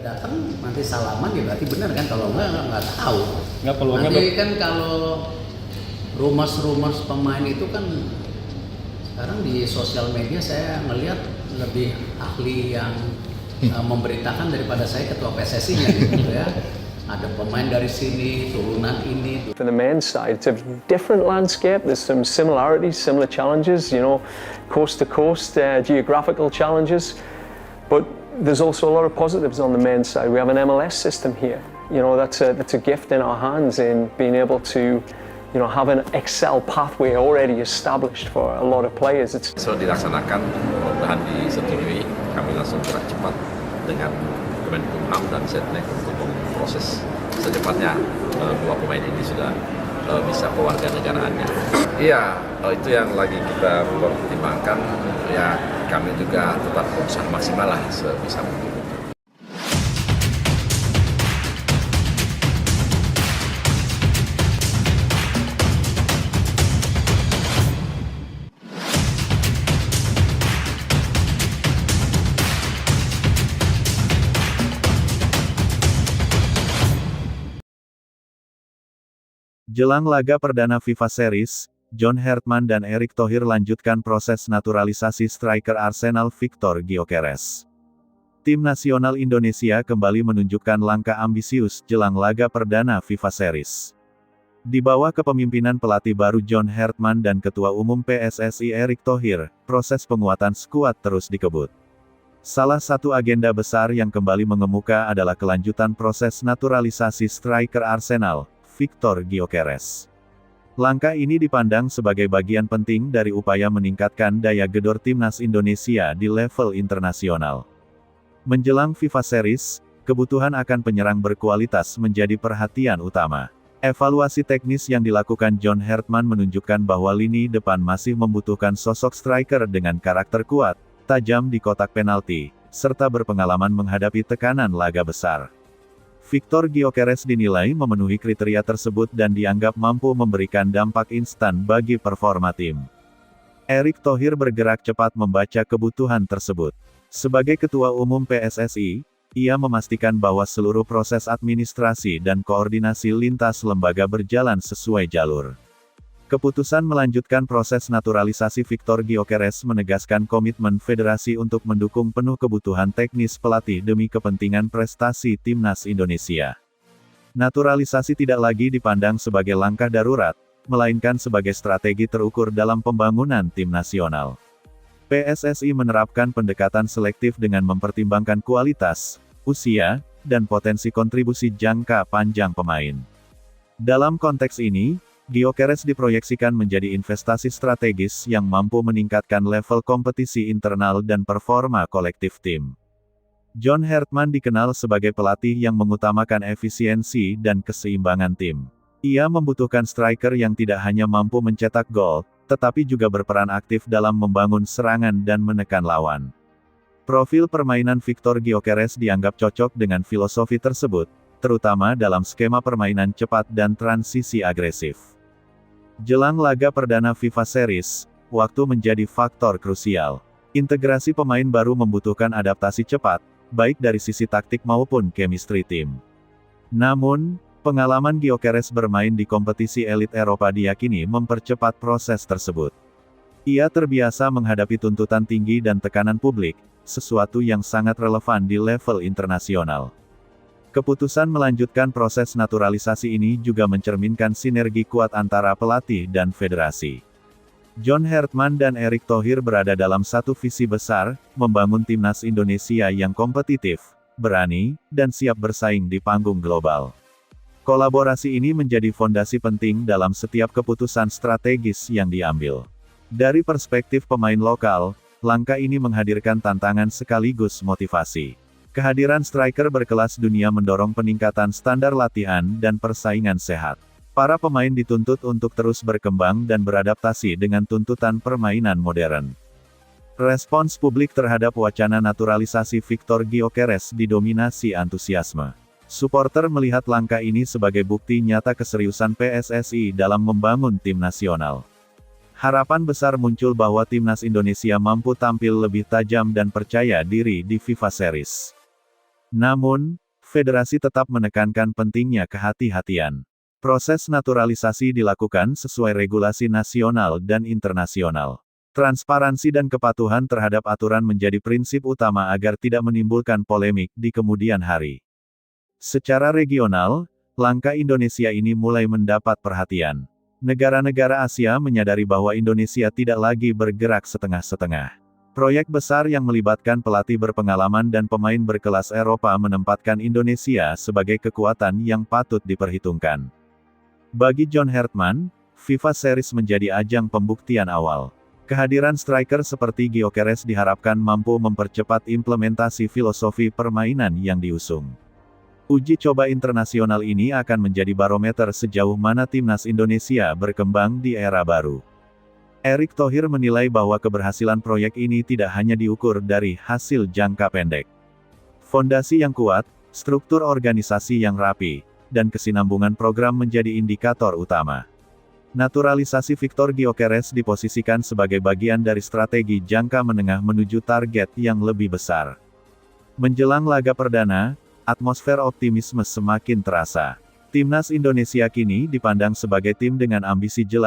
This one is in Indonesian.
datang nanti salaman ya berarti benar kan, kalau nggak tahu. Nggak, peluangnya Nanti kan kalau rumors pemain itu kan sekarang di sosial media saya melihat lebih ahli yang memberitakan daripada saya ketua PSSI-nya gitu ya. Ada pemain dari sini, turunan ini. For the men's side, it's a different landscape. There's some similarities, similar challenges, coast to coast, geographical challenges. But there's also a lot of positives on the men's side. We have an MLS system here. That's a gift in our hands in being able to, have an Excel pathway already established for a lot of players. So dilaksanakan, mudah-mudahan disetujui, kami langsung gerak cepat dengan Kemenkumham dan Setnek untuk memproses secepatnya dua pemain ini sudah bisa kewarganegaraannya. Iya, itu yang lagi kita pertimbangkan. Ya, kami juga tetap berusaha maksimal lah sebisa mungkin. Jelang laga perdana FIFA Series, John Hartman dan Erick Thohir lanjutkan proses naturalisasi striker Arsenal Victor Gyökeres. Tim nasional Indonesia kembali menunjukkan langkah ambisius jelang laga perdana FIFA Series. Di bawah kepemimpinan pelatih baru John Hartman dan Ketua Umum PSSI Erick Thohir, proses penguatan skuad terus dikebut. Salah satu agenda besar yang kembali mengemuka adalah kelanjutan proses naturalisasi striker Arsenal, Victor Gyökeres. Langkah ini dipandang sebagai bagian penting dari upaya meningkatkan daya gedor timnas Indonesia di level internasional. Menjelang FIFA Series, kebutuhan akan penyerang berkualitas menjadi perhatian utama. Evaluasi teknis yang dilakukan John Hartman menunjukkan bahwa lini depan masih membutuhkan sosok striker dengan karakter kuat, tajam di kotak penalti, serta berpengalaman menghadapi tekanan laga besar. Victor Gyökeres dinilai memenuhi kriteria tersebut dan dianggap mampu memberikan dampak instan bagi performa tim. Erick Thohir bergerak cepat membaca kebutuhan tersebut. Sebagai Ketua Umum PSSI, ia memastikan bahwa seluruh proses administrasi dan koordinasi lintas lembaga berjalan sesuai jalur. Keputusan melanjutkan proses naturalisasi Victor Gyökeres menegaskan komitmen federasi untuk mendukung penuh kebutuhan teknis pelatih demi kepentingan prestasi timnas Indonesia. Naturalisasi tidak lagi dipandang sebagai langkah darurat, melainkan sebagai strategi terukur dalam pembangunan tim nasional. PSSI menerapkan pendekatan selektif dengan mempertimbangkan kualitas, usia, dan potensi kontribusi jangka panjang pemain. Dalam konteks ini, Gyökeres diproyeksikan menjadi investasi strategis yang mampu meningkatkan level kompetisi internal dan performa kolektif tim. John Hartman dikenal sebagai pelatih yang mengutamakan efisiensi dan keseimbangan tim. Ia membutuhkan striker yang tidak hanya mampu mencetak gol, tetapi juga berperan aktif dalam membangun serangan dan menekan lawan. Profil permainan Victor Gyökeres dianggap cocok dengan filosofi tersebut, terutama dalam skema permainan cepat dan transisi agresif. Jelang laga perdana FIFA Series, waktu menjadi faktor krusial. Integrasi pemain baru membutuhkan adaptasi cepat, baik dari sisi taktik maupun chemistry tim. Namun, pengalaman Gyökeres bermain di kompetisi elit Eropa diyakini mempercepat proses tersebut. Ia terbiasa menghadapi tuntutan tinggi dan tekanan publik, sesuatu yang sangat relevan di level internasional. Keputusan melanjutkan proses naturalisasi ini juga mencerminkan sinergi kuat antara pelatih dan federasi. John Hartman dan Erick Thohir berada dalam satu visi besar, membangun timnas Indonesia yang kompetitif, berani, dan siap bersaing di panggung global. Kolaborasi ini menjadi fondasi penting dalam setiap keputusan strategis yang diambil. Dari perspektif pemain lokal, langkah ini menghadirkan tantangan sekaligus motivasi. Kehadiran striker berkelas dunia mendorong peningkatan standar latihan dan persaingan sehat. Para pemain dituntut untuk terus berkembang dan beradaptasi dengan tuntutan permainan modern. Respons publik terhadap wacana naturalisasi Victor Gyökeres didominasi antusiasme. Supporter melihat langkah ini sebagai bukti nyata keseriusan PSSI dalam membangun tim nasional. Harapan besar muncul bahwa timnas Indonesia mampu tampil lebih tajam dan percaya diri di FIFA Series. Namun, federasi tetap menekankan pentingnya kehati-hatian. Proses naturalisasi dilakukan sesuai regulasi nasional dan internasional. Transparansi dan kepatuhan terhadap aturan menjadi prinsip utama agar tidak menimbulkan polemik di kemudian hari. Secara regional, langkah Indonesia ini mulai mendapat perhatian. Negara-negara Asia menyadari bahwa Indonesia tidak lagi bergerak setengah-setengah. Proyek besar yang melibatkan pelatih berpengalaman dan pemain berkelas Eropa menempatkan Indonesia sebagai kekuatan yang patut diperhitungkan. Bagi John Hertman, FIFA Series menjadi ajang pembuktian awal. Kehadiran striker seperti Gyökeres diharapkan mampu mempercepat implementasi filosofi permainan yang diusung. Uji coba internasional ini akan menjadi barometer sejauh mana timnas Indonesia berkembang di era baru. Erick Thohir menilai bahwa keberhasilan proyek ini tidak hanya diukur dari hasil jangka pendek. Fondasi yang kuat, struktur organisasi yang rapi, dan kesinambungan program menjadi indikator utama. Naturalisasi Victor Gyökeres diposisikan sebagai bagian dari strategi jangka menengah menuju target yang lebih besar. Menjelang laga perdana, atmosfer optimisme semakin terasa. Timnas Indonesia kini dipandang sebagai tim dengan ambisi jelas